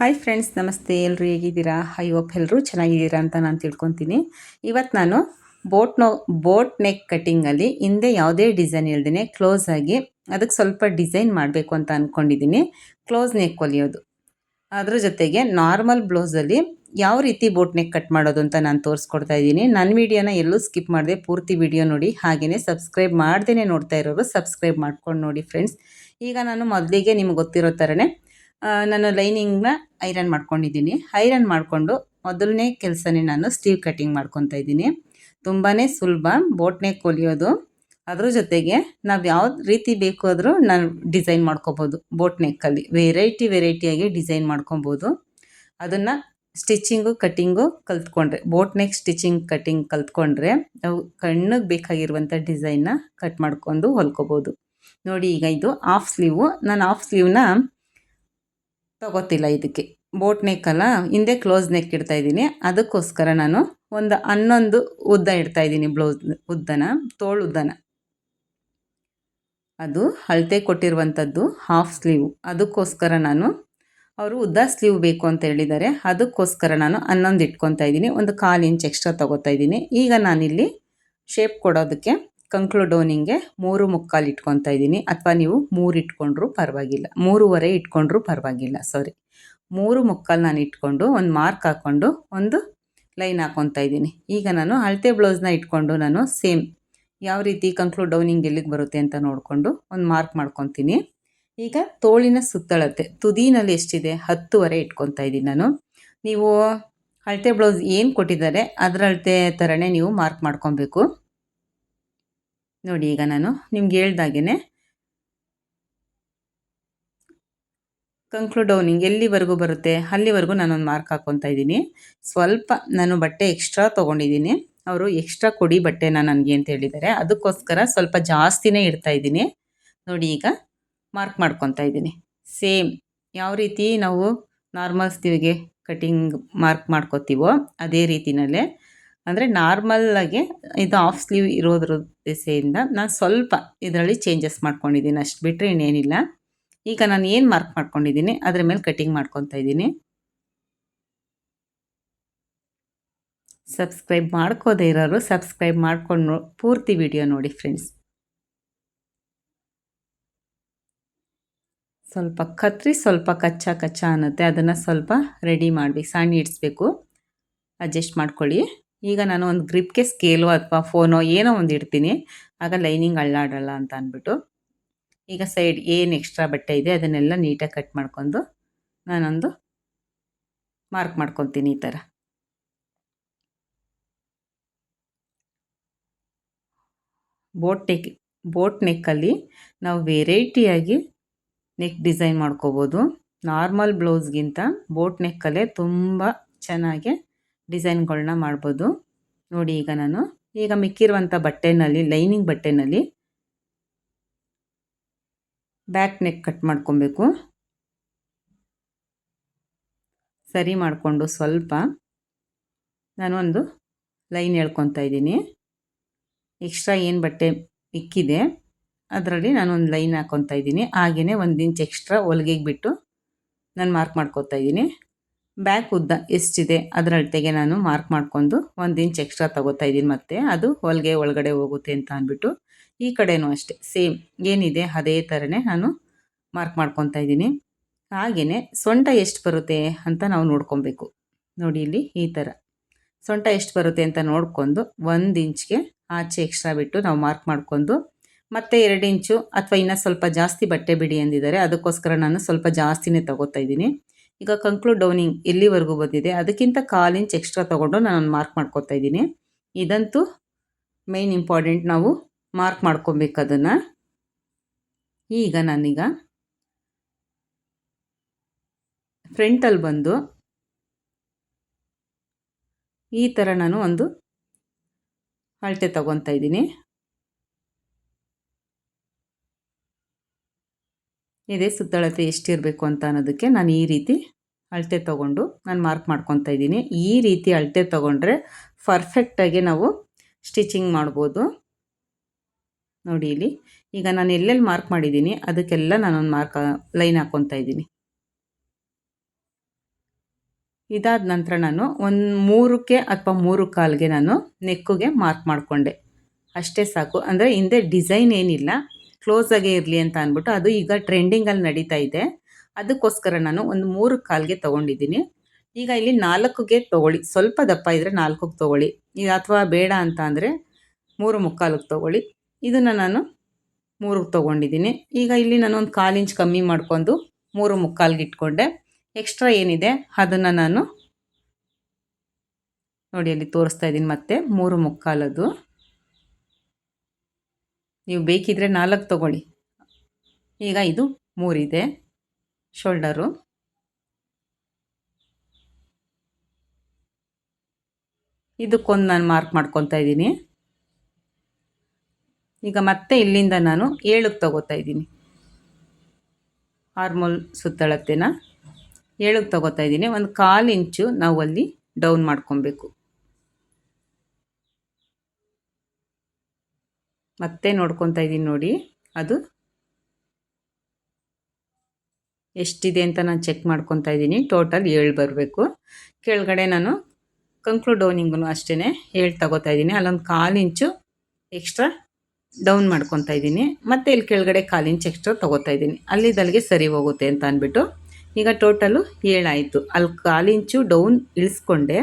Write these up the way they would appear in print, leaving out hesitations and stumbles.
Hi friends, ನಮಸ್ತೆ. ಎಲ್ಲರೂ ಹೇಗಿದ್ದೀರಾ? ಐ ಹೋಪ್ ಎಲ್ಲರೂ ಚೆನ್ನಾಗಿದ್ದೀರಾ ಅಂತ ನಾನು ತಿಳ್ಕೊತೀನಿ. ಇವತ್ತು ನಾನು ಬೋಟ್ ನೆಕ್ ಕಟ್ಟಿಂಗಲ್ಲಿ ಹಿಂದೆ ಯಾವುದೇ ಡಿಸೈನ್ ಇಲ್ದೇ ಕ್ಲೋಸ್ ಆಗಿ ಅದಕ್ಕೆ ಸ್ವಲ್ಪ ಡಿಸೈನ್ ಮಾಡಬೇಕು ಅಂತ ಅಂದ್ಕೊಂಡಿದ್ದೀನಿ. ಕ್ಲೋಸ್ ನೆಕ್ ಹೊಲಿಯೋದು, ಅದ್ರ ಜೊತೆಗೆ ನಾರ್ಮಲ್ ಬ್ಲೌಸಲ್ಲಿ ಯಾವ ರೀತಿ ಬೋಟ್ ನೆಕ್ ಕಟ್ ಮಾಡೋದು ಅಂತ ನಾನು ತೋರಿಸ್ಕೊಡ್ತಾ ಇದ್ದೀನಿ. ನನ್ನ ವಿಡಿಯೋನ ಎಲ್ಲೂ ಸ್ಕಿಪ್ ಮಾಡದೆ ಪೂರ್ತಿ ವಿಡಿಯೋ ನೋಡಿ. ಹಾಗೆಯೇ ಸಬ್ಸ್ಕ್ರೈಬ್ ಮಾಡ್ದೇ ನೋಡ್ತಾ ಇರೋರು ಸಬ್ಸ್ಕ್ರೈಬ್ ಮಾಡ್ಕೊಂಡು ನೋಡಿ ಫ್ರೆಂಡ್ಸ್. ಈಗ ನಾನು ಮೊದಲಿಗೆ ನಿಮ್ಗೆ ಗೊತ್ತಿರೋ ಥರನೇ ನಾನು ಲೈನಿಂಗ್ನ ಐರನ್ ಮಾಡ್ಕೊಂಡಿದ್ದೀನಿ. ಐರನ್ ಮಾಡಿಕೊಂಡು ಮೊದಲನೇ ಕೆಲಸನೇ ನಾನು ಸ್ಲೀವ್ ಕಟ್ಟಿಂಗ್ ಮಾಡ್ಕೊತಾ ಇದ್ದೀನಿ. ತುಂಬಾ ಸುಲಭ ಬೋಟ್ ನೆಕ್ ಹೊಲಿಯೋದು. ಅದ್ರ ಜೊತೆಗೆ ನಾವು ಯಾವ ರೀತಿ ಬೇಕು ಆದರೂ ನಾನು ಡಿಸೈನ್ ಮಾಡ್ಕೋಬೋದು. ಬೋಟ್ ನೆಕ್ಕಲ್ಲಿ ವೆರೈಟಿಯಾಗಿ ಡಿಸೈನ್ ಮಾಡ್ಕೊಬೋದು. ಅದನ್ನು ಸ್ಟಿಚಿಂಗು ಕಟ್ಟಿಂಗು ಕಲ್ತ್ಕೊಂಡ್ರೆ, ಬೋಟ್ ನೆಕ್ ಸ್ಟಿಚಿಂಗ್ ಕಟ್ಟಿಂಗ್ ಕಲ್ತ್ಕೊಂಡ್ರೆ ನಾವು ಕಣ್ಣಿಗೆ ಬೇಕಾಗಿರುವಂಥ ಡಿಸೈನ್ನ ಕಟ್ ಮಾಡ್ಕೊಂಡು ಹೊಲ್ಕೋಬೋದು. ನೋಡಿ, ಈಗ ಇದು ಹಾಫ್ ಸ್ಲೀವು. ನಾನು ಹಾಫ್ ಸ್ಲೀವ್ನ ತಗೋತಿಲ್ಲ. ಇದಕ್ಕೆ ಬೋಟ್ ನೆಕ್ ಅಲ್ಲ, ಹಿಂದೆ ಕ್ಲೋಸ್ ನೆಕ್ ಇಡ್ತಾ ಇದ್ದೀನಿ. ಅದಕ್ಕೋಸ್ಕರ ನಾನು ಒಂದು 11 ಉದ್ದ ಇಡ್ತಾ ಇದ್ದೀನಿ. ಬ್ಲೌಸ್ ಉದ್ದನ, ತೋಳು ಉದ್ದನ, ಅದು ಅಳತೆ ಕೊಟ್ಟಿರುವಂಥದ್ದು ಹಾಫ್ ಸ್ಲೀವ್. ಅದಕ್ಕೋಸ್ಕರ ನಾನು, ಅವರು ಉದ್ದ ಸ್ಲೀವ್ ಬೇಕು ಅಂತ ಹೇಳಿದ್ದಾರೆ, ಅದಕ್ಕೋಸ್ಕರ ನಾನು 11 ಇಟ್ಕೊತಾ ಇದ್ದೀನಿ. ಒಂದು 1/4 ಇಂಚ್ ಎಕ್ಸ್ಟ್ರಾ ತೊಗೋತಾ ಇದ್ದೀನಿ. ಈಗ ನಾನಿಲ್ಲಿ ಶೇಪ್ ಕೊಡೋದಕ್ಕೆ ಕಂಕ್ಲೂಡೋನಿಂಗೆ 3/4 ಇಟ್ಕೊತಾ ಇದ್ದೀನಿ. ಅಥವಾ ನೀವು 3 ಇಟ್ಕೊಂಡ್ರೂ ಪರವಾಗಿಲ್ಲ, 3.5 ಇಟ್ಕೊಂಡ್ರೂ ಪರವಾಗಿಲ್ಲ. 3/4 ನಾನು ಇಟ್ಕೊಂಡು ಒಂದು ಮಾರ್ಕ್ ಹಾಕ್ಕೊಂಡು ಒಂದು ಲೈನ್ ಹಾಕ್ಕೊತಾ ಇದ್ದೀನಿ. ಈಗ ನಾನು ಅಳತೆ ಬ್ಲೌಸ್ನ ಇಟ್ಕೊಂಡು ನಾನು ಸೇಮ್ ಯಾವ ರೀತಿ ಡೌನಿಂಗ್ ಎಲ್ಲಿಗೆ ಬರುತ್ತೆ ಅಂತ ನೋಡಿಕೊಂಡು ಒಂದು ಮಾರ್ಕ್ ಮಾಡ್ಕೊತೀನಿ. ಈಗ ತೋಳಿನ ಸುತ್ತಳತೆ ತುದಿನಲ್ಲಿ ಎಷ್ಟಿದೆ 10.5 ಇಟ್ಕೊತಾ ಇದ್ದೀನಿ ನಾನು. ನೀವು ಅಳತೆ ಬ್ಲೌಸ್ ಏನು ಕೊಟ್ಟಿದ್ದಾರೆ ಅದರ ಅಳತೆ ಥರನೇ ನೀವು ಮಾರ್ಕ್ ಮಾಡ್ಕೊಬೇಕು. ನೋಡಿ, ಈಗ ನಾನು ನಿಮ್ಗೆ ಹೇಳ್ದಾಗೇ ಡೌನಿಂಗ್ ಎಲ್ಲಿವರೆಗೂ ಬರುತ್ತೆ ಅಲ್ಲಿವರೆಗೂ ನಾನೊಂದು ಮಾರ್ಕ್ ಹಾಕ್ಕೊತಾ ಇದ್ದೀನಿ. ಸ್ವಲ್ಪ ನಾನು ಬಟ್ಟೆ ಎಕ್ಸ್ಟ್ರಾ ತೊಗೊಂಡಿದ್ದೀನಿ. ಅವರು ಎಕ್ಸ್ಟ್ರಾ ಕೊಡಿ ಬಟ್ಟೆನ ನನಗೆ ಅಂತ ಹೇಳಿದ್ದಾರೆ. ಅದಕ್ಕೋಸ್ಕರ ಸ್ವಲ್ಪ ಜಾಸ್ತಿನೇ ಇಡ್ತಾ ಇದ್ದೀನಿ. ನೋಡಿ, ಈಗ ಮಾರ್ಕ್ ಮಾಡ್ಕೊತಾ ಇದ್ದೀನಿ. ಸೇಮ್ ಯಾವ ರೀತಿ ನಾವು ನಾರ್ಮಲ್ ಸ್ಲೀವ್ಗೆ ಕಟಿಂಗ್ ಮಾರ್ಕ್ ಮಾಡ್ಕೋತೀವೋ ಅದೇ ರೀತಿಯಲ್ಲೇ, ಅಂದರೆ ನಾರ್ಮಲ್ಲಾಗಿ ಇದು ಹಾಫ್ ಸ್ಲೀವ್ ಇರೋದ್ರ ದೆಸೆಯಿಂದ ನಾನು ಸ್ವಲ್ಪ ಇದರಲ್ಲಿ ಚೇಂಜಸ್ ಮಾಡ್ಕೊಂಡಿದ್ದೀನಿ, ಅಷ್ಟು ಬಿಟ್ಟರೆ ಇನ್ನೇನಿಲ್ಲ. ಈಗ ನಾನು ಏನು ಮಾರ್ಕ್ ಮಾಡ್ಕೊಂಡಿದ್ದೀನಿ ಅದ್ರ ಮೇಲೆ ಕಟಿಂಗ್ ಮಾಡ್ಕೊತಾ ಇದ್ದೀನಿ. ಸಬ್ಸ್ಕ್ರೈಬ್ ಮಾಡ್ಕೋದೇ ಇರೋರು ಸಬ್ಸ್ಕ್ರೈಬ್ ಮಾಡ್ಕೊಂಡು ಪೂರ್ತಿ ವಿಡಿಯೋ ನೋಡಿ ಫ್ರೆಂಡ್ಸ್. ಸ್ವಲ್ಪ ಕತ್ರಿ ಸ್ವಲ್ಪ ಕಚ್ಚಾ ಅನ್ನುತ್ತೆ, ಅದನ್ನು ಸ್ವಲ್ಪ ರೆಡಿ ಮಾಡಬೇಕು, ಸಣ್ಣ ಇಡಿಸ್ಬೇಕು, ಅಡ್ಜಸ್ಟ್ ಮಾಡ್ಕೊಳ್ಳಿ. ಈಗ ನಾನು ಒಂದು ಗ್ರಿಪ್ಗೆ ಸ್ಕೇಲೋ ಅಥವಾ ಫೋನೋ ಏನೋ ಒಂದು ಇಡ್ತೀನಿ, ಆಗ ಲೈನಿಂಗ್ ಅಳ್ಳಾಡಲ್ಲ ಅಂತ ಅಂದ್ಬಿಟ್ಟು. ಈಗ ಸೈಡ್ ಏನು ಎಕ್ಸ್ಟ್ರಾ ಬಟ್ಟೆ ಇದೆ ಅದನ್ನೆಲ್ಲ ನೀಟಾಗಿ ಕಟ್ ಮಾಡ್ಕೊಂಡು ನಾನೊಂದು ಮಾರ್ಕ್ ಮಾಡ್ಕೊತೀನಿ. ಈ ಥರ ಬೋಟ್ ನೆಕ್ಕಲ್ಲಿ ನಾವು ವೆರೈಟಿಯಾಗಿ ನೆಕ್ ಡಿಸೈನ್ ಮಾಡ್ಕೋಬೋದು. ನಾರ್ಮಲ್ ಬ್ಲೌಸ್ಗಿಂತ ಬೋಟ್ ನೆಕ್ಕಲ್ಲೇ ತುಂಬ ಚೆನ್ನಾಗಿ ಡಿಸೈನ್ಗಳನ್ನ ಮಾಡ್ಬೋದು. ನೋಡಿ, ಈಗ ನಾನು ಮಿಕ್ಕಿರುವಂಥ ಬಟ್ಟೆನಲ್ಲಿ, ಲೈನಿಂಗ್ ಬಟ್ಟೆನಲ್ಲಿ ಬ್ಯಾಕ್ ನೆಕ್ ಕಟ್ ಮಾಡ್ಕೊಬೇಕು. ಸರಿ ಮಾಡಿಕೊಂಡು ಸ್ವಲ್ಪ ನಾನು ಒಂದು ಲೈನ್ ಎಳ್ಕೊತಾ ಇದ್ದೀನಿ. ಎಕ್ಸ್ಟ್ರಾ ಏನು ಬಟ್ಟೆ ಮಿಕ್ಕಿದೆ ಅದರಲ್ಲಿ ನಾನೊಂದು ಲೈನ್ ಹಾಕ್ಕೊತಾ ಇದ್ದೀನಿ. ಹಾಗೆಯೇ 1 ಇಂಚ್ ಎಕ್ಸ್ಟ್ರಾ ಹೊಲಿಗೆಗೆ ಬಿಟ್ಟು ನಾನು ಮಾರ್ಕ್ ಮಾಡ್ಕೊತಾ ಇದ್ದೀನಿ. ಬ್ಯಾಕ್ ಉದ್ದ ಎಷ್ಟಿದೆ ಅದರ ಅಳತೆಗೆ ನಾನು ಮಾರ್ಕ್ ಮಾಡ್ಕೊಂಡು 1 ಇಂಚ್ ಎಕ್ಸ್ಟ್ರಾ ತೊಗೋತಾ ಇದ್ದೀನಿ. ಮತ್ತು ಅದು ಹೊಲಿಗೆ ಒಳಗಡೆ ಹೋಗುತ್ತೆ ಅಂತ ಅಂದ್ಬಿಟ್ಟು ಈ ಕಡೆನೂ ಅಷ್ಟೇ ಸೇಮ್ ಏನಿದೆ ಅದೇ ಥರನೇ ನಾನು ಮಾರ್ಕ್ ಮಾಡ್ಕೊತಾ ಇದ್ದೀನಿ. ಹಾಗೆಯೇ ಸೊಂಟ ಎಷ್ಟು ಬರುತ್ತೆ ಅಂತ ನಾವು ನೋಡ್ಕೊಬೇಕು. ನೋಡಿ, ಇಲ್ಲಿ ಈ ಥರ ಸೊಂಟ ಎಷ್ಟು ಬರುತ್ತೆ ಅಂತ ನೋಡಿಕೊಂಡು 1 ಇಂಚ್ಗೆ ಆಚೆ ಎಕ್ಸ್ಟ್ರಾ ಬಿಟ್ಟು ನಾವು ಮಾರ್ಕ್ ಮಾಡ್ಕೊಂಡು, ಮತ್ತು 2 ಇಂಚು ಅಥವಾ ಇನ್ನೂ ಸ್ವಲ್ಪ ಜಾಸ್ತಿ ಬಟ್ಟೆ ಬಿಡಿ ಅಂದಿದ್ದಾರೆ, ಅದಕ್ಕೋಸ್ಕರ ನಾನು ಸ್ವಲ್ಪ ಜಾಸ್ತಿನೇ ತೊಗೋತಾ ಇದ್ದೀನಿ. ಈಗ ಡೌನಿಂಗ್ ಎಲ್ಲಿವರೆಗೂ ಬಂದಿದೆ ಅದಕ್ಕಿಂತ 1/4 ಇಂಚ್ ಎಕ್ಸ್ಟ್ರಾ ತೊಗೊಂಡು ನಾನು ಮಾರ್ಕ್ ಮಾಡ್ಕೊತಾ ಇದ್ದೀನಿ. ಇದಂತೂ ಮೇಯ್ನ್ ಇಂಪಾರ್ಟೆಂಟ್, ನಾವು ಮಾರ್ಕ್ ಮಾಡ್ಕೊಬೇಕು ಅದನ್ನು. ಈಗ ನಾನೀಗ ಫ್ರಂಟಲ್ಲಿ ಬಂದು ಈ ಥರ ನಾನು ಒಂದು ಅಳತೆ ತಗೊತಾ ಇದ್ದೀನಿ. ಇದೇ ಸುತ್ತಳತೆ ಎಷ್ಟಿರಬೇಕು ಅಂತ ಅನ್ನೋದಕ್ಕೆ ನಾನು ಈ ರೀತಿ ಅಳತೆ ತೊಗೊಂಡು ನಾನು ಮಾರ್ಕ್ ಮಾಡ್ಕೊತಾ ಇದ್ದೀನಿ. ಈ ರೀತಿ ಅಳತೆ ತೊಗೊಂಡ್ರೆ ಪರ್ಫೆಕ್ಟಾಗಿ ನಾವು ಸ್ಟಿಚಿಂಗ್ ಮಾಡ್ಬೋದು. ನೋಡಿ, ಇಲ್ಲಿ ಈಗ ನಾನು ಎಲ್ಲೆಲ್ಲಿ ಮಾರ್ಕ್ ಮಾಡಿದ್ದೀನಿ ಅದಕ್ಕೆಲ್ಲ ನಾನೊಂದು ಲೈನ್ ಹಾಕ್ಕೊತಾ ಇದ್ದೀನಿ. ಇದಾದ ನಂತರ ನಾನು ಒಂದು 3ಕ್ಕೆ ಅಥವಾ 3 ಕಾಲ್ಗೆ ನಾನು ನೆಕ್ಕಿಗೆ ಮಾರ್ಕ್ ಮಾಡಿಕೊಂಡೆ. ಅಷ್ಟೇ ಸಾಕು. ಅಂದರೆ ಹಿಂದೆ ಡಿಸೈನ್ ಏನಿಲ್ಲ, ಕ್ಲೋಸಾಗೇ ಇರಲಿ ಅಂತ ಅಂದ್ಬಿಟ್ಟು. ಅದು ಈಗ ಟ್ರೆಂಡಿಂಗಲ್ಲಿ ನಡೀತಾ ಇದೆ. ಅದಕ್ಕೋಸ್ಕರ ನಾನು ಒಂದು 3 ಕಾಲ್ಗೆ ತೊಗೊಂಡಿದ್ದೀನಿ. ಈಗ ಇಲ್ಲಿ 4ಗೆ ತೊಗೊಳ್ಳಿ. ಸ್ವಲ್ಪ ದಪ್ಪ ಇದ್ದರೆ 4ಕ್ಕೆ ತೊಗೊಳ್ಳಿ. ಈಗ ಅಥವಾ ಬೇಡ ಅಂತ ಅಂದರೆ 3 ಮುಕ್ಕಾಲಿಗೆ ತೊಗೊಳ್ಳಿ. ಇದನ್ನು ನಾನು 3ಕ್ಕೆ ತೊಗೊಂಡಿದ್ದೀನಿ. ಈಗ ಇಲ್ಲಿ ನಾನು ಒಂದು 1/4 ಇಂಚ್ ಕಮ್ಮಿ ಮಾಡ್ಕೊಂಡು 3 ಮುಕ್ಕಾಲಿಗೆ ಇಟ್ಕೊಂಡೆ. ಎಕ್ಸ್ಟ್ರಾ ಏನಿದೆ ಅದನ್ನು ನಾನು ನೋಡಿ ಅಲ್ಲಿ ತೋರಿಸ್ತಾ ಇದ್ದೀನಿ. ಮತ್ತೆ 3 ಮುಕ್ಕಾಲದು ನೀವು ಬೇಕಿದ್ರೆ 4 ತೊಗೊಳ್ಳಿ. ಈಗ ಇದು 3 ಇದೆ ಶೋಲ್ಡರು. ಇದಕ್ಕೊಂದು ನಾನು ಮಾರ್ಕ್ ಮಾಡ್ಕೊತಾ ಇದ್ದೀನಿ. ಈಗ ಮತ್ತೆ ಇಲ್ಲಿಂದ ನಾನು 7ಕ್ಕೆ ತೊಗೋತಾ ಇದ್ದೀನಿ. ಆರ್ಮೋಲ್ ಸುತ್ತಳತೆನ 7ಕ್ಕೆ ತೊಗೋತಾ ಇದ್ದೀನಿ. ಒಂದು 1/4 ಇಂಚು ನಾವು ಅಲ್ಲಿ ಡೌನ್ ಮಾಡ್ಕೊಬೇಕು. ಮತ್ತೆ ನೋಡ್ಕೊತಾ ಇದ್ದೀನಿ ನೋಡಿ, ಅದು ಎಷ್ಟಿದೆ ಅಂತ ನಾನು ಚೆಕ್ ಮಾಡ್ಕೊತಾ ಇದ್ದೀನಿ. ಟೋಟಲ್ 7 ಬರಬೇಕು. ಕೆಳಗಡೆ ನಾನು ಕಂಕ್ಲು ಡೌನಿಂಗೂ ಅಷ್ಟೇ 7 ತಗೋತಾ ಇದ್ದೀನಿ. ಅಲ್ಲೊಂದು 1/4 ಇಂಚು ಎಕ್ಸ್ಟ್ರಾ ಡೌನ್ ಮಾಡ್ಕೊತಾ ಇದ್ದೀನಿ. ಮತ್ತು ಇಲ್ಲಿ ಕೆಳಗಡೆ 1/4 ಇಂಚ್ ಎಕ್ಸ್ಟ್ರಾ ತೊಗೋತಾ ಇದ್ದೀನಿ. ಅಲ್ಲಿದ್ದಲ್ಲಿಗೆ ಸರಿ ಹೋಗುತ್ತೆ ಅಂತ ಅಂದ್ಬಿಟ್ಟು. ಈಗ ಟೋಟಲು 7 ಆಯಿತು. ಅಲ್ಲಿ 1/4 ಇಂಚು ಡೌನ್ ಇಳಿಸ್ಕೊಂಡೆ,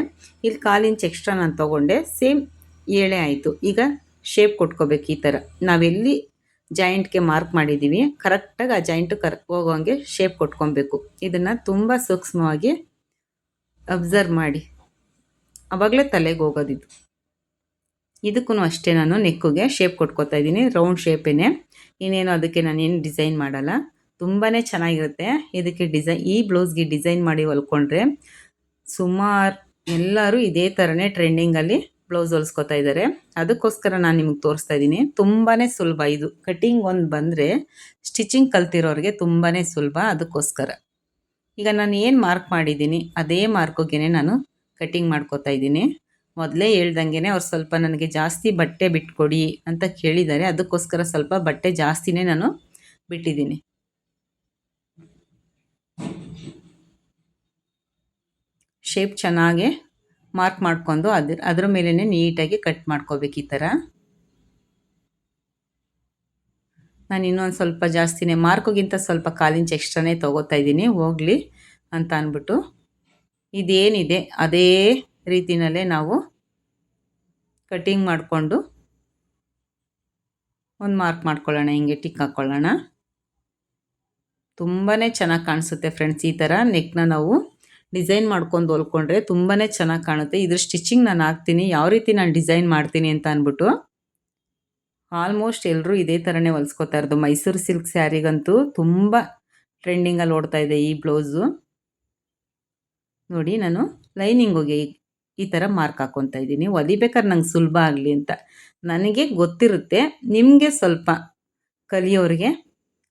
ಇಲ್ಲಿ 1/4 ಇಂಚ್ ಎಕ್ಸ್ಟ್ರಾ ನಾನು ತೊಗೊಂಡೆ. ಸೇಮ್ 7 ಆಯಿತು. ಈಗ ಶೇಪ್ ಕೊಟ್ಕೋಬೇಕು. ಈ ಥರ ನಾವೆಲ್ಲಿ ಜಾಯಿಂಟ್ಗೆ ಮಾರ್ಕ್ ಮಾಡಿದ್ದೀವಿ ಕರೆಕ್ಟಾಗಿ ಆ ಜಾಯಿಂಟು ಹೋಗೋಂಗೆ ಶೇಪ್ ಕೊಟ್ಕೊಬೇಕು. ಇದನ್ನು ತುಂಬ ಸೂಕ್ಷ್ಮವಾಗಿ ಅಬ್ಸರ್ವ್ ಮಾಡಿ, ಆವಾಗಲೇ ತಲೆಗೆ ಹೋಗೋದಿದ್ದು. ಇದಕ್ಕೂ ಅಷ್ಟೇ ನಾನು ನೆಕ್ಕಿಗೆ ಶೇಪ್ ಕೊಟ್ಕೋತಾ ಇದ್ದೀನಿ. ರೌಂಡ್ ಶೇಪೇ, ಇನ್ನೇನು ಅದಕ್ಕೆ ನಾನೇನು ಡಿಸೈನ್ ಮಾಡಲ್ಲ. ತುಂಬಾ ಚೆನ್ನಾಗಿರುತ್ತೆ. ಇದಕ್ಕೆ ಈ ಬ್ಲೌಸ್ಗೆ ಡಿಸೈನ್ ಮಾಡಿ ಹೊಲ್ಕೊಂಡ್ರೆ ಸುಮಾರು ಎಲ್ಲರೂ ಇದೇ ಥರನೇ ಟ್ರೆಂಡಿಂಗಲ್ಲಿ ಬ್ಲೌಸ್ ಹೊಲ್ಸ್ಕೊತಾ ಇದ್ದಾರೆ. ಅದಕ್ಕೋಸ್ಕರ ನಾನು ನಿಮಗೆ ತೋರಿಸ್ತಾ ಇದ್ದೀನಿ. ತುಂಬಾ ಸುಲಭ ಇದು. ಕಟಿಂಗ್ ಒಂದು ಬಂದರೆ ಸ್ಟಿಚಿಂಗ್ ಕಲ್ತಿರೋರಿಗೆ ತುಂಬಾ ಸುಲಭ. ಅದಕ್ಕೋಸ್ಕರ ಈಗ ನಾನು ಏನು ಮಾರ್ಕ್ ಮಾಡಿದ್ದೀನಿ ಅದೇ ಮಾರ್ಕಿಗೆ ನಾನು ಕಟಿಂಗ್ ಮಾಡ್ಕೋತಾ ಇದ್ದೀನಿ. ಮೊದಲೇ ಹೇಳ್ದಂಗೆ ಅವ್ರು ಸ್ವಲ್ಪ ನನಗೆ ಜಾಸ್ತಿ ಬಟ್ಟೆ ಬಿಟ್ಕೊಡಿ ಅಂತ ಕೇಳಿದ್ದಾರೆ. ಅದಕ್ಕೋಸ್ಕರ ಸ್ವಲ್ಪ ಬಟ್ಟೆ ಜಾಸ್ತಿನೇ ನಾನು ಬಿಟ್ಟಿದ್ದೀನಿ. ಶೇಪ್ ಚೆನ್ನಾಗಿ ಮಾರ್ಕ್ ಮಾಡ್ಕೊಂಡು ಅದ್ರ ಮೇಲೇ ನೀಟಾಗಿ ಕಟ್ ಮಾಡ್ಕೋಬೇಕು. ಈ ಥರ ನಾನು ಇನ್ನೊಂದು ಸ್ವಲ್ಪ ಜಾಸ್ತಿನೇ, ಮಾರ್ಕಿಗಿಂತ ಸ್ವಲ್ಪ 1/4 ಇಂಚ್ ಎಕ್ಸ್ಟ್ರಾನೇ ತೊಗೋತಾ ಇದ್ದೀನಿ, ಹೋಗಲಿ ಅಂತ ಅಂದ್ಬಿಟ್ಟು. ಇದೇನಿದೆ ಅದೇ ರೀತಿಯಲ್ಲೇ ನಾವು ಕಟಿಂಗ್ ಮಾಡಿಕೊಂಡು ಒಂದು ಮಾರ್ಕ್ ಮಾಡ್ಕೊಳ್ಳೋಣ. ಹಿಂಗೆ ಟಿಕ್ ಹಾಕ್ಕೊಳ್ಳೋಣ. ತುಂಬಾ ಚೆನ್ನಾಗಿ ಕಾಣಿಸುತ್ತೆ ಫ್ರೆಂಡ್ಸ್. ಈ ಥರ ನೆಕ್ನ ನಾವು ಡಿಸೈನ್ ಮಾಡ್ಕೊಂಡು ಹೊಲ್ಕೊಂಡ್ರೆ ತುಂಬಾ ಚೆನ್ನಾಗಿ ಕಾಣುತ್ತೆ. ಇದ್ರ ಸ್ಟಿಚಿಂಗ್ ನಾನು ಹಾಕ್ತೀನಿ, ಯಾವ ರೀತಿ ನಾನು ಡಿಸೈನ್ ಮಾಡ್ತೀನಿ ಅಂತ ಅಂದ್ಬಿಟ್ಟು. ಆಲ್ಮೋಸ್ಟ್ ಎಲ್ಲರೂ ಇದೇ ಥರನೇ ಹೊಲ್ಸ್ಕೊತಾ ಇರೋದು. ಮೈಸೂರು ಸಿಲ್ಕ್ ಸ್ಯಾರಿಗಂತೂ ತುಂಬ ಟ್ರೆಂಡಿಂಗಲ್ಲಿ ಓಡ್ತಾ ಇದೆ ಈ ಬ್ಲೌಸು. ನೋಡಿ, ನಾನು ಲೈನಿಂಗಿಗೆ ಈ ಥರ ಮಾರ್ಕ್ ಹಾಕ್ಕೊತಾ ಇದ್ದೀನಿ. ಹೊಲಿಬೇಕಾದ್ರೆ ನಂಗೆ ಸುಲಭ ಆಗಲಿ ಅಂತ. ನನಗೆ ಗೊತ್ತಿರುತ್ತೆ, ನಿಮಗೆ ಸ್ವಲ್ಪ ಕಲಿಯೋರಿಗೆ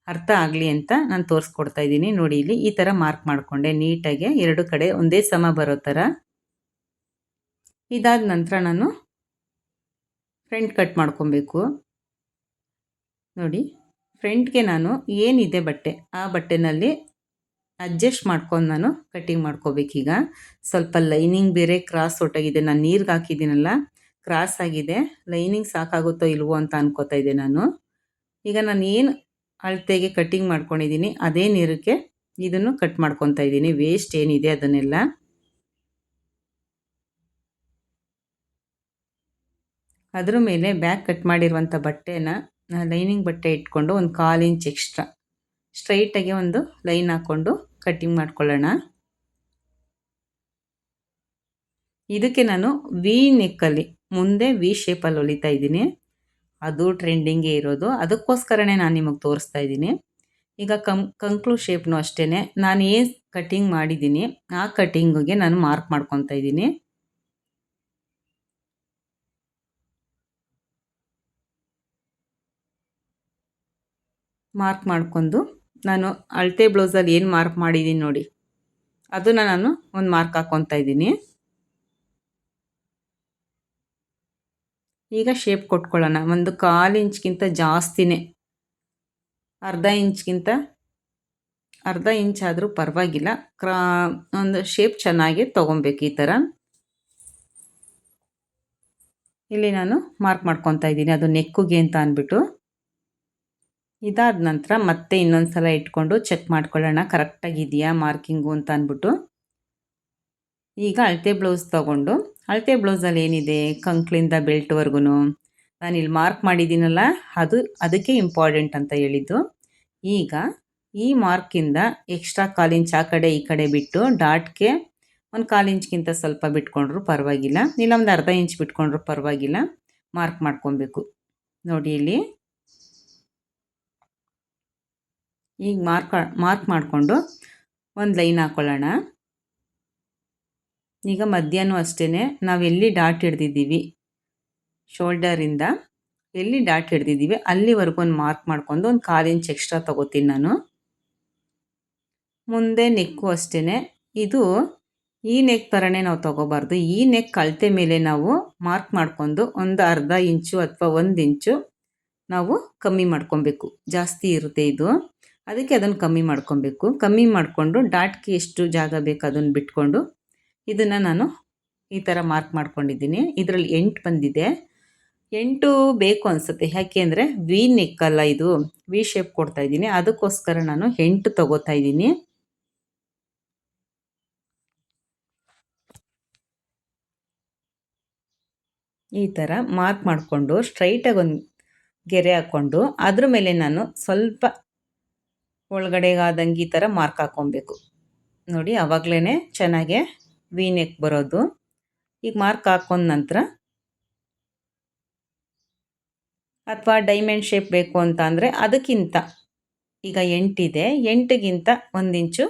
ಅರ್ಥ ಆಗಲಿ ಅಂತ ನಾನು ತೋರಿಸ್ಕೊಡ್ತಾ ಇದ್ದೀನಿ. ನೋಡಿ, ಇಲ್ಲಿ ಈ ಥರ ಮಾರ್ಕ್ ಮಾಡಿಕೊಂಡೆ ನೀಟಾಗಿ, 2 ಕಡೆ ಒಂದೇ ಸಮ ಬರೋ ಥರ. ಇದಾದ ನಂತರ ನಾನು ಫ್ರಂಟ್ ಕಟ್ ಮಾಡ್ಕೊಬೇಕು. ನೋಡಿ, ಫ್ರಂಟ್ಗೆ ನಾನು ಏನಿದೆ ಬಟ್ಟೆ ಆ ಬಟ್ಟೆನಲ್ಲಿ ಅಡ್ಜಸ್ಟ್ ಮಾಡ್ಕೊಂಡು ನಾನು ಕಟ್ಟಿಂಗ್ ಮಾಡ್ಕೋಬೇಕೀಗ. ಸ್ವಲ್ಪ ಲೈನಿಂಗ್ ಬೇರೆ ಕ್ರಾಸ್ ಹೊರಟೋಗಿದೆ. ನಾನು ನೀರಿಗೆ ಹಾಕಿದ್ದೀನಲ್ಲ, ಕ್ರಾಸ್ ಆಗಿದೆ. ಲೈನಿಂಗ್ ಸಾಕಾಗುತ್ತೋ ಇಲ್ವೋ ಅಂತ ಅನ್ಕೋತಾ ಇದ್ದೆ ನಾನು. ಈಗ ನಾನು ಏನು ಅಳತೆಗೆ ಕಟ್ಟಿಂಗ್ ಮಾಡ್ಕೊಂಡಿದ್ದೀನಿ ಅದೇ ನೀರಕ್ಕೆ ಇದನ್ನು ಕಟ್ ಮಾಡ್ಕೊತಾ ಇದ್ದೀನಿ. ವೇಸ್ಟ್ ಏನಿದೆ ಅದನ್ನೆಲ್ಲ ಅದ್ರ ಮೇಲೆ ಬ್ಯಾಕ್ ಕಟ್ ಮಾಡಿರುವಂಥ ಬಟ್ಟೆನ ಲೈನಿಂಗ್ ಬಟ್ಟೆ ಇಟ್ಕೊಂಡು ಒಂದು 1/4 ಇಂಚ್ ಎಕ್ಸ್ಟ್ರಾ ಸ್ಟ್ರೈಟಾಗಿ ಒಂದು ಲೈನ್ ಹಾಕ್ಕೊಂಡು ಕಟ್ಟಿಂಗ್ ಮಾಡ್ಕೊಳ್ಳೋಣ. ಇದಕ್ಕೆ ನಾನು ವಿ ನೆಕ್ಕಲ್ಲಿ ಮುಂದೆ ವಿ ಶೇಪಲ್ಲಿ ಹೊಲಿತಾ ಇದ್ದೀನಿ. ಅದು ಟ್ರೆಂಡಿಂಗೇ ಇರೋದು. ಅದಕ್ಕೋಸ್ಕರನೇ ನಾನು ನಿಮಗೆ ತೋರಿಸ್ತಾ ಇದ್ದೀನಿ. ಈಗ ಕಂಕ್ಲು ಶೇಪ್ನು ಅಷ್ಟೇ, ನಾನು ಏನು ಕಟ್ಟಿಂಗ್ ಮಾಡಿದ್ದೀನಿ ಆ ಕಟ್ಟಿಂಗಿಗೆ ನಾನು ಮಾರ್ಕ್ ಮಾಡ್ಕೊತಾ ಇದ್ದೀನಿ. ಮಾರ್ಕ್ ಮಾಡ್ಕೊಂಡು ನಾನು ಅಳತೆ ಬ್ಲೌಸಲ್ಲಿ ಏನು ಮಾರ್ಕ್ ಮಾಡಿದ್ದೀನಿ ನೋಡಿ, ಅದನ್ನು ನಾನು ಒಂದು ಮಾರ್ಕ್ ಹಾಕ್ಕೊತಾ ಇದ್ದೀನಿ. ಈಗ ಶೇಪ್ ಕೊಟ್ಕೊಳ್ಳೋಣ. ಒಂದು 1/4 ಇಂಚ್ಗಿಂತ ಜಾಸ್ತಿನೇ, ಅರ್ಧ ಇಂಚ್ಗಿಂತ ಅರ್ಧ ಇಂಚ್ ಆದರೂ ಪರವಾಗಿಲ್ಲ. ಒಂದು ಶೇಪ್ ಚೆನ್ನಾಗಿ ತೊಗೊಬೇಕು ಈ ಥರ. ಇಲ್ಲಿ ನಾನು ಮಾರ್ಕ್ ಮಾಡ್ಕೊತಾ ಇದ್ದೀನಿ, ಅದು ನೆಕ್ಕುಗೆ ಅಂತ ಅಂದ್ಬಿಟ್ಟು. ಇದಾದ ನಂತರ ಮತ್ತೆ ಇನ್ನೊಂದು ಸಲ ಇಟ್ಕೊಂಡು ಚೆಕ್ ಮಾಡ್ಕೊಳ್ಳೋಣ ಕರೆಕ್ಟಾಗಿದೆಯಾ ಮಾರ್ಕಿಂಗು ಅಂತ ಅಂದ್ಬಿಟ್ಟು. ಈಗ ಅಳತೆ ಬ್ಲೌಸ್ ತೊಗೊಂಡು, ಅಳತೆ ಬ್ಲೌಸಲ್ಲಿ ಏನಿದೆ ಕಂಕ್ಳಿಂದ ಬೆಲ್ಟ್ವರೆಗೂ ನಾನಿಲ್ಲಿ ಮಾರ್ಕ್ ಮಾಡಿದ್ದೀನಲ್ಲ, ಅದಕ್ಕೆ ಇಂಪಾರ್ಟೆಂಟ್ ಅಂತ ಹೇಳಿದ್ದು. ಈಗ ಈ ಮಾರ್ಕಿಂದ ಎಕ್ಸ್ಟ್ರಾ 1/4 ಇಂಚ್ ಆ ಕಡೆ ಈ ಕಡೆ ಬಿಟ್ಟು ಡಾಟ್ಗೆ ಒಂದು 1/4 ಇಂಚ್ಗಿಂತ ಸ್ವಲ್ಪ ಬಿಟ್ಕೊಂಡ್ರೂ ಪರವಾಗಿಲ್ಲ, ಇಲ್ಲ ಒಂದು ಅರ್ಧ ಇಂಚ್ ಬಿಟ್ಕೊಂಡ್ರೂ ಪರವಾಗಿಲ್ಲ, ಮಾರ್ಕ್ ಮಾಡ್ಕೊಬೇಕು. ನೋಡಿ ಇಲ್ಲಿ ಈಗ ಮಾರ್ಕ್ ಮಾಡಿಕೊಂಡು ಒಂದು ಲೈನ್ ಹಾಕ್ಕೊಳ್ಳೋಣ. ಈಗ ಮಧ್ಯಾಹ್ನ ಅಷ್ಟೇ ನಾವು ಎಲ್ಲಿ ಡಾಟ್ ಹಿಡ್ದಿದ್ದೀವಿ, ಶೋಲ್ಡರಿಂದ ಎಲ್ಲಿ ಡಾಟ್ ಹಿಡ್ದಿದ್ದೀವಿ ಅಲ್ಲಿವರೆಗೂ ಒಂದು ಮಾರ್ಕ್ ಮಾಡ್ಕೊಂಡು ಒಂದು 1/4 ಇಂಚ್ ಎಕ್ಸ್ಟ್ರಾ ತೊಗೋತೀನಿ ನಾನು. ಮುಂದೆ ನೆಕ್ಕು ಅಷ್ಟೇ, ಇದು ಈ ನೆಕ್ ಥರನೇ ನಾವು ತೊಗೋಬಾರ್ದು. ಈ ನೆಕ್ ಅಳತೆ ಮೇಲೆ ನಾವು ಮಾರ್ಕ್ ಮಾಡ್ಕೊಂಡು ಒಂದು ಅರ್ಧ ಇಂಚು ಅಥವಾ 1 ಇಂಚು ನಾವು ಕಮ್ಮಿ ಮಾಡ್ಕೊಬೇಕು. ಜಾಸ್ತಿ ಇರುತ್ತೆ ಇದು, ಅದಕ್ಕೆ ಅದನ್ನು ಕಮ್ಮಿ ಮಾಡ್ಕೊಬೇಕು. ಕಮ್ಮಿ ಮಾಡಿಕೊಂಡು ಡಾಟ್ಗೆ ಎಷ್ಟು ಜಾಗ ಬೇಕು ಅದನ್ನು ಬಿಟ್ಕೊಂಡು ಇದನ್ನು ನಾನು ಈ ಥರ ಮಾರ್ಕ್ ಮಾಡ್ಕೊಂಡಿದ್ದೀನಿ. ಇದರಲ್ಲಿ 8 ಬಂದಿದೆ. 8 ಬೇಕು ಅನಿಸುತ್ತೆ, ಯಾಕೆ ಅಂದರೆ ವಿ ನೆಕ್ ಅಲ್ಲ, ಇದು ವಿ ಶೇಪ್ ಕೊಡ್ತಾ ಇದ್ದೀನಿ, ಅದಕ್ಕೋಸ್ಕರ ನಾನು 8 ತೊಗೋತಾ ಇದ್ದೀನಿ. ಈ ಥರ ಮಾರ್ಕ್ ಮಾಡಿಕೊಂಡು ಸ್ಟ್ರೈಟಾಗಿ ಒಂದು ಗೆರೆ ಹಾಕ್ಕೊಂಡು ಅದ್ರ ಮೇಲೆ ನಾನು ಸ್ವಲ್ಪ ಒಳಗಡೆಗಾದಂಗೆ ಈ ಥರ ಮಾರ್ಕ್ ಹಾಕ್ಕೊಬೇಕು. ನೋಡಿ ಆವಾಗಲೇ ಚೆನ್ನಾಗೆ ವಿ ನೆಕ್ ಬರೋದು. ಈಗ ಮಾರ್ಕ್ ಹಾಕೊಂಡ ನಂತರ ಅಥವಾ ಡೈಮಂಡ್ ಶೇಪ್ ಬೇಕು ಅಂತ ಅಂದರೆ ಅದಕ್ಕಿಂತ ಈಗ 8 ಇದೆ, 8ಗಿಂತ 1 ಇಂಚು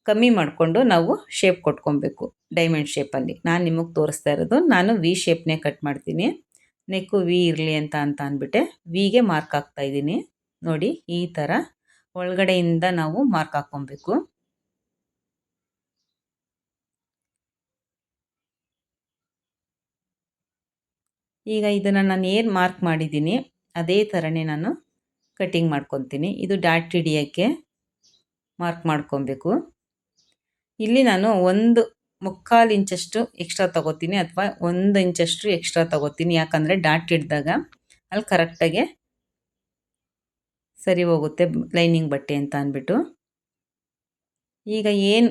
ಕಮ್ಮಿ ಮಾಡಿಕೊಂಡು ನಾವು ಶೇಪ್ ಕೊಟ್ಕೊಬೇಕು ಡೈಮಂಡ್ ಶೇಪಲ್ಲಿ. ನಾನು ನಿಮಗೆ ತೋರಿಸ್ತಾ ಇರೋದು, ನಾನು ವಿ ಶೇಪ್ನೇ ಕಟ್ ಮಾಡ್ತೀನಿ. ನೆಕ್ಕು ವಿ ಇರಲಿ ಅಂತ ಅಂದ್ಬಿಟ್ಟೆ ವಿಗೆ ಮಾರ್ಕ್ ಹಾಕ್ತಾಯಿದ್ದೀನಿ. ನೋಡಿ ಈ ಥರ ಒಳಗಡೆಯಿಂದ ನಾವು ಮಾರ್ಕ್ ಹಾಕ್ಕೊಬೇಕು. ಈಗ ಇದನ್ನು ನಾನು ಏನು ಮಾರ್ಕ್ ಮಾಡಿದ್ದೀನಿ ಅದೇ ಥರನೇ ನಾನು ಕಟ್ಟಿಂಗ್ ಮಾಡ್ಕೊತೀನಿ. ಇದು ಡಾಟ್ ಹಿಡಿಯೋಕ್ಕೆ ಮಾರ್ಕ್ ಮಾಡ್ಕೊಬೇಕು. ಇಲ್ಲಿ ನಾನು 1/4 ಇಂಚಷ್ಟು ಎಕ್ಸ್ಟ್ರಾ ತೊಗೋತೀನಿ ಅಥವಾ 1 ಇಂಚಷ್ಟು ಎಕ್ಸ್ಟ್ರಾ ತೊಗೋತೀನಿ, ಯಾಕಂದರೆ ಡಾಟ್ ಹಿಡಿದಾಗ ಅಲ್ಲಿ ಕರೆಕ್ಟಾಗೆ ಸರಿ ಹೋಗುತ್ತೆ ಲೈನಿಂಗ್ ಬಟ್ಟೆ ಅಂತ ಅಂದ್ಬಿಟ್ಟು. ಈಗ ಏನು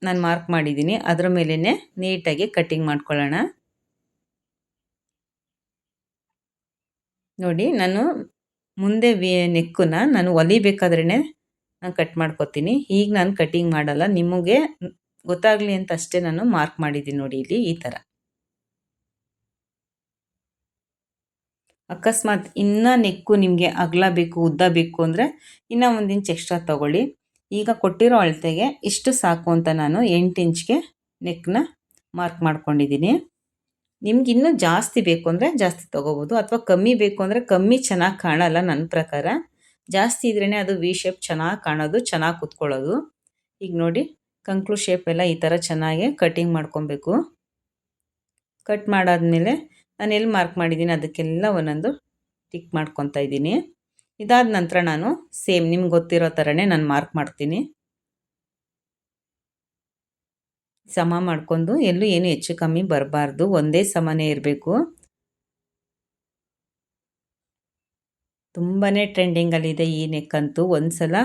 ನಾನು ಮಾರ್ಕ್ ಮಾಡಿದ್ದೀನಿ ಅದರ ಮೇಲೇ ನೀಟಾಗಿ ಕಟ್ಟಿಂಗ್ ಮಾಡ್ಕೊಳ್ಳೋಣ. ನೋಡಿ ನಾನು ಮುಂದೆ ನೆಕ್ಕನ್ನ ನಾನು ಹೊಲಿಬೇಕಾದ್ರೇ ನಾನು ಕಟ್ ಮಾಡ್ಕೊತೀನಿ. ಈಗ ನಾನು ಕಟ್ಟಿಂಗ್ ಮಾಡಲ್ಲ, ನಿಮಗೆ ಗೊತ್ತಾಗಲಿ ಅಂತ ಅಷ್ಟೇ ನಾನು ಮಾರ್ಕ್ ಮಾಡಿದ್ದೀನಿ. ನೋಡಿ ಇಲ್ಲಿ ಈ ಥರ. ಅಕಸ್ಮಾತ್ ಇನ್ನೂ ನೆಕ್ಕು ನಿಮಗೆ ಅಗಲ ಬೇಕು ಉದ್ದ ಬೇಕು ಅಂದರೆ ಇನ್ನೂ 1 ಇಂಚ್ ಎಕ್ಸ್ಟ್ರಾ ತೊಗೊಳ್ಳಿ. ಈಗ ಕೊಟ್ಟಿರೋ ಅಳತೆಗೆ ಇಷ್ಟು ಸಾಕು ಅಂತ ನಾನು 8 ಇಂಚ್ಗೆ ನೆಕ್ನ ಮಾರ್ಕ್ ಮಾಡ್ಕೊಂಡಿದ್ದೀನಿ. ನಿಮ್ಗೆ ಇನ್ನೂ ಜಾಸ್ತಿ ಬೇಕು ಅಂದರೆ ಜಾಸ್ತಿ ತೊಗೋಬೋದು, ಅಥವಾ ಕಮ್ಮಿ ಬೇಕು ಅಂದರೆ ಕಮ್ಮಿ ಚೆನ್ನಾಗಿ ಕಾಣಲ್ಲ ನನ್ನ ಪ್ರಕಾರ. ಜಾಸ್ತಿ ಇದ್ರೇ ಅದು ವಿ ಶೇಪ್ ಚೆನ್ನಾಗಿ ಕಾಣೋದು, ಚೆನ್ನಾಗಿ ಕುತ್ಕೊಳ್ಳೋದು. ಈಗ ನೋಡಿ ಕಂಕ್ಳು ಶೇಪ್ ಎಲ್ಲ ಈ ಥರ ಚೆನ್ನಾಗಿ ಕಟ್ಟಿಂಗ್ ಮಾಡ್ಕೊಬೇಕು. ಕಟ್ ಮಾಡಾದಮೇಲೆ ನಾನು ಎಲ್ಲಿ ಮಾರ್ಕ್ ಮಾಡಿದ್ದೀನಿ ಅದಕ್ಕೆಲ್ಲ ಒಂದೊಂದು ಟಿಕ್ ಮಾಡ್ಕೊತಾ ಇದ್ದೀನಿ. ಇದಾದ ನಂತರ ನಾನು ಸೇಮ್ ನಿಮ್ಗೆ ಗೊತ್ತಿರೋ ಥರನೇ ನಾನು ಮಾರ್ಕ್ ಮಾಡ್ತೀನಿ. ಸಮ ಮಾಡ್ಕೊಂಡು ಎಲ್ಲೂ ಏನು ಹೆಚ್ಚು ಕಮ್ಮಿ ಬರಬಾರ್ದು, ಒಂದೇ ಸಮನೇ ಇರಬೇಕು. ತುಂಬಾ ಟ್ರೆಂಡಿಂಗಲ್ಲಿದೆ ಈ ನೆಕ್ ಅಂತೂ. ಒಂದು ಸಲ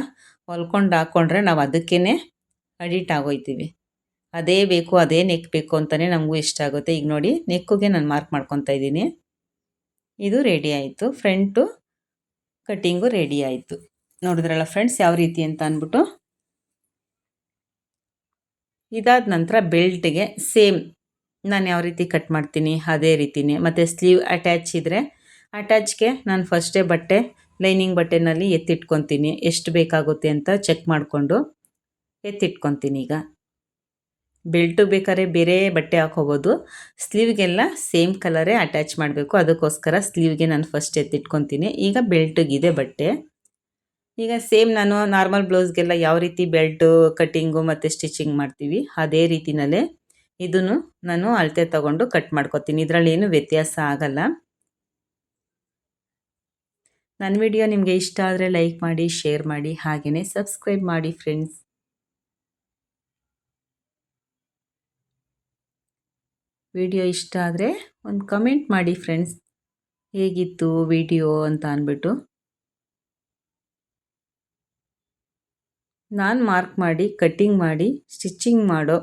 ಹೊಲ್ಕೊಂಡು ಹಾಕ್ಕೊಂಡ್ರೆ ನಾವು ಅದಕ್ಕೇ ಅಡಿಟ್ ಆಗೋಯ್ತೀವಿ. ಅದೇ ಬೇಕು ಅದೇ ನೆಕ್ ಬೇಕು ಅಂತಲೇ ನಮಗೂ ಇಷ್ಟ ಆಗುತ್ತೆ. ಈಗ ನೋಡಿ ನೆಕ್ಕಿಗೆ ನಾನು ಮಾರ್ಕ್ ಮಾಡ್ಕೊತಾ ಇದ್ದೀನಿ. ಇದು ರೆಡಿ ಆಯಿತು, ಫ್ರಂಟು ಕಟ್ಟಿಂಗು ರೆಡಿ ಆಯಿತು. ನೋಡಿದ್ರಲ್ಲ ಫ್ರೆಂಡ್ಸ್ ಯಾವ ರೀತಿ ಅಂತ ಅಂದ್ಬಿಟ್ಟು. ಇದಾದ ನಂತರ ಬೆಲ್ಟ್ಗೆ ಸೇಮ್ ನಾನು ಯಾವ ರೀತಿ ಕಟ್ ಮಾಡ್ತೀನಿ ಅದೇ ರೀತಿಯೇ. ಮತ್ತು ಸ್ಲೀವ್ ಅಟ್ಯಾಚ್ ಇದ್ದರೆ ಅಟ್ಯಾಚ್ಗೆ ನಾನು ಫಸ್ಟೇ ಬಟ್ಟೆ ಲೈನಿಂಗ್ ಬಟ್ಟೆನಲ್ಲಿ ಎತ್ತಿಟ್ಕೊತೀನಿ, ಎಷ್ಟು ಬೇಕಾಗುತ್ತೆ ಅಂತ ಚೆಕ್ ಮಾಡಿಕೊಂಡು ಎತ್ತಿಟ್ಕೊತೀನಿ. ಈಗ ಬೆಲ್ಟು ಬೇಕಾದ್ರೆ ಬೇರೆ ಬಟ್ಟೆ ಹಾಕೋಬೋದು, ಸ್ಲೀವ್ಗೆಲ್ಲ ಸೇಮ್ ಕಲರೇ ಅಟ್ಯಾಚ್ ಮಾಡಬೇಕು, ಅದಕ್ಕೋಸ್ಕರ ಸ್ಲೀವ್ಗೆ ನಾನು ಫಸ್ಟ್ ಎತ್ತಿಟ್ಕೊತೀನಿ. ಈಗ ಬೆಲ್ಟಿಗಿದೆ ಬಟ್ಟೆ. ಈಗ ಸೇಮ್ ನಾನು ನಾರ್ಮಲ್ ಬ್ಲೌಸ್ಗೆಲ್ಲ ಯಾವ ರೀತಿ ಬೆಲ್ಟು ಕಟ್ಟಿಂಗು ಮತ್ತು ಸ್ಟಿಚಿಂಗ್ ಮಾಡ್ತೀವಿ ಅದೇ ರೀತಿಯಲ್ಲೇ ಇದನ್ನು ನಾನು ಅಳತೆ ತೊಗೊಂಡು ಕಟ್ ಮಾಡ್ಕೊತೀನಿ. ಇದರಲ್ಲಿ ಏನು ವ್ಯತ್ಯಾಸ ಆಗಲ್ಲ. ನನ್ನ ವಿಡಿಯೋ ನಿಮಗೆ ಇಷ್ಟ ಆದರೆ ಲೈಕ್ ಮಾಡಿ, ಶೇರ್ ಮಾಡಿ, ಹಾಗೆಯೇ ಸಬ್ಸ್ಕ್ರೈಬ್ ಮಾಡಿ ಫ್ರೆಂಡ್ಸ್. ವಿಡಿಯೋ ಇಷ್ಟ ಆದರೆ ಒಂದು ಕಮೆಂಟ್ ಮಾಡಿ ಫ್ರೆಂಡ್ಸ್, ಹೇಗಿತ್ತು ವಿಡಿಯೋ ಅಂತ ಅಂದ್ಬಿಟ್ಟು. ನಾನು ಮಾರ್ಕ್ ಮಾಡಿ ಕಟ್ಟಿಂಗ್ ಮಾಡಿ ಸ್ಟಿಚ್ಚಿಂಗ್ ಮಾಡೋ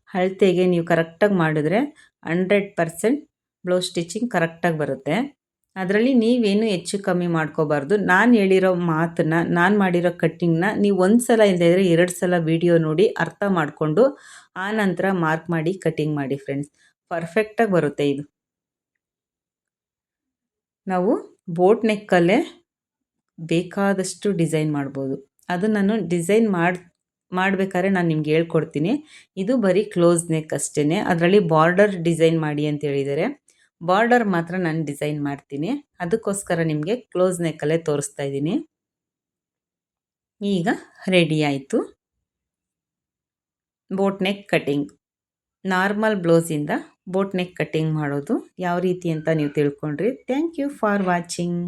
ಅಳತೆಗೆ ನೀವು ಕರೆಕ್ಟಾಗಿ ಮಾಡಿದ್ರೆ 100% ಬ್ಲೌಸ್ ಸ್ಟಿಚಿಂಗ್ ಕರೆಕ್ಟಾಗಿ ಬರುತ್ತೆ. ಅದರಲ್ಲಿ ನೀವೇನು ಹೆಚ್ಚು ಕಮ್ಮಿ ಮಾಡ್ಕೋಬಾರ್ದು. ನಾನು ಹೇಳಿರೋ ಮಾತನ್ನು, ನಾನು ಮಾಡಿರೋ ಕಟ್ಟಿಂಗ್ನ ನೀವು ಒಂದು ಸಲ ಇಲ್ಲದೇ 2 ಸಲ ವಿಡಿಯೋ ನೋಡಿ ಅರ್ಥ ಮಾಡಿಕೊಂಡು ಆನಂತರ ಮಾರ್ಕ್ ಮಾಡಿ ಕಟ್ಟಿಂಗ್ ಮಾಡಿ ಫ್ರೆಂಡ್ಸ್. ಪರ್ಫೆಕ್ಟಾಗಿ ಬರುತ್ತೆ ಇದು. ನಾವು ಬೋಟ್ ನೆಕ್ಕಲ್ಲೇ ಬೇಕಾದಷ್ಟು ಡಿಸೈನ್ ಮಾಡ್ಬೋದು. ಅದು ನಾನು ಡಿಸೈನ್ ಮಾಡಬೇಕಾದ್ರೆ ನಾನು ನಿಮ್ಗೆ ಹೇಳ್ಕೊಡ್ತೀನಿ. ಇದು ಬರೀ ಕ್ಲೋಸ್ ನೆಕ್ ಅಷ್ಟೇ. ಅದರಲ್ಲಿ ಬಾರ್ಡರ್ ಡಿಸೈನ್ ಮಾಡಿ ಅಂತ ಹೇಳಿದ್ದಾರೆ. ಬಾರ್ಡರ್ ಮಾತ್ರ ನಾನು ಡಿಸೈನ್ ಮಾಡ್ತೀನಿ. ಅದಕ್ಕೋಸ್ಕರ ನಿಮಗೆ ಕ್ಲೋಸ್ ನೆಕ್ಕಲ್ಲೇ ತೋರಿಸ್ತಾ ಇದ್ದೀನಿ. ಈಗ ರೆಡಿ ಆಯಿತು ಬೋಟ್ ನೆಕ್ ಕಟ್ಟಿಂಗ್. ನಾರ್ಮಲ್ ಬ್ಲೌಸಿಂದ ಬೋಟ್ ನೆಕ್ ಕಟ್ಟಿಂಗ್ ಮಾಡೋದು ಯಾವ ರೀತಿ ಅಂತ ನೀವು ತಿಳ್ಕೊಂಡ್ರಿ. Thank you for watching.